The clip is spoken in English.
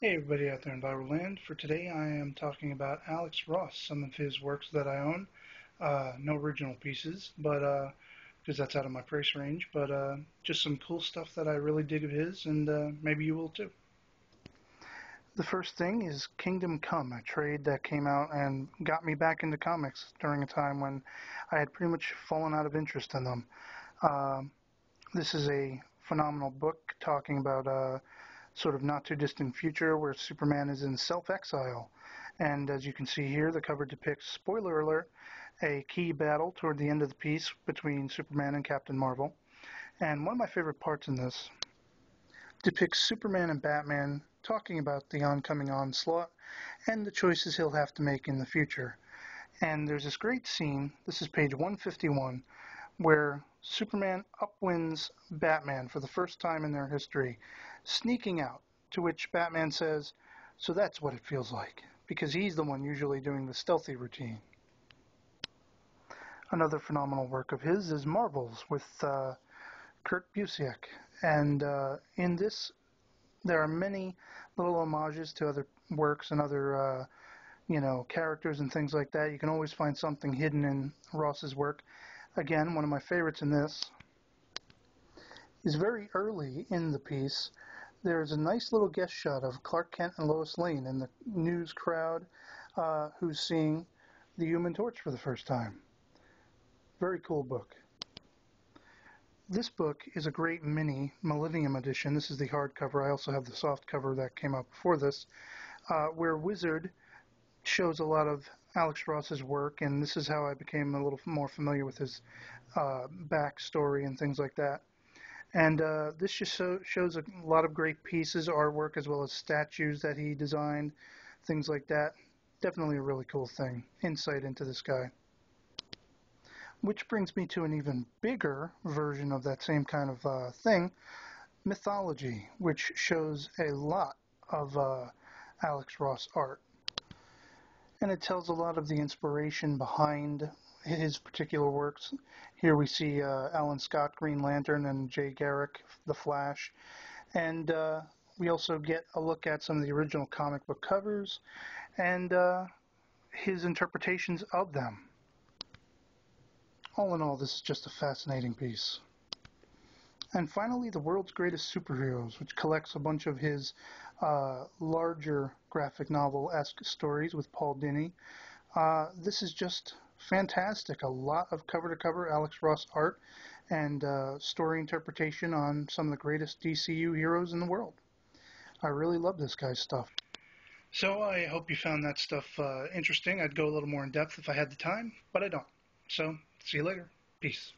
Hey everybody out there in Bible Land. For today I am talking about Alex Ross, some of his works that I own. No original pieces, but because that's out of my price range, but just some cool stuff that I really dig of his, and maybe you will too. The first thing is Kingdom Come, a trade that came out and got me back into comics during a time when I had pretty much fallen out of interest in them. Uh, this is a phenomenal book talking about sort of not too distant future where Superman is in self-exile. And as you can see here, the cover depicts, spoiler alert, a key battle toward the end of the piece between Superman and Captain Marvel. And one of my favorite parts in this depicts Superman and Batman talking about the oncoming onslaught and the choices he'll have to make in the future. And there's this great scene, this is page 151, where Superman upwinds Batman for the first time in their history, sneaking out, to which Batman says, "So that's what it feels like," because he's the one usually doing the stealthy routine. Another phenomenal work of his is Marvels with Kurt Busiek, and in this there are many little homages to other works and other characters and things like that. You can always find something hidden in Ross's work. Again, one of my favorites in this is very early in the piece. There's a nice little guest shot of Clark Kent and Lois Lane and the news crowd who's seeing the Human Torch for the first time. Very cool book. This book is a great mini Millennium edition. This is the hardcover. I also have the soft cover that came out before this, where Wizard shows a lot of Alex Ross's work, and this is how I became a little more familiar with his backstory and things like that. And this just shows a lot of great pieces, artwork, as well as statues that he designed, things like that. Definitely a really cool thing. Insight into this guy. Which brings me to an even bigger version of that same kind of thing, Mythology, which shows a lot of Alex Ross art. And it tells a lot of the inspiration behind his particular works. Here we see Alan Scott, Green Lantern, and Jay Garrick, The Flash. And we also get a look at some of the original comic book covers and his interpretations of them. All in all, this is just a fascinating piece. And finally, The World's Greatest Superheroes, which collects a bunch of his larger graphic novel-esque stories with Paul Dini. This is just fantastic. A lot of cover-to-cover Alex Ross art and story interpretation on some of the greatest DCU heroes in the world. I really love this guy's stuff. So I hope you found that stuff interesting. I'd go a little more in depth if I had the time, but I don't. So, see you later. Peace.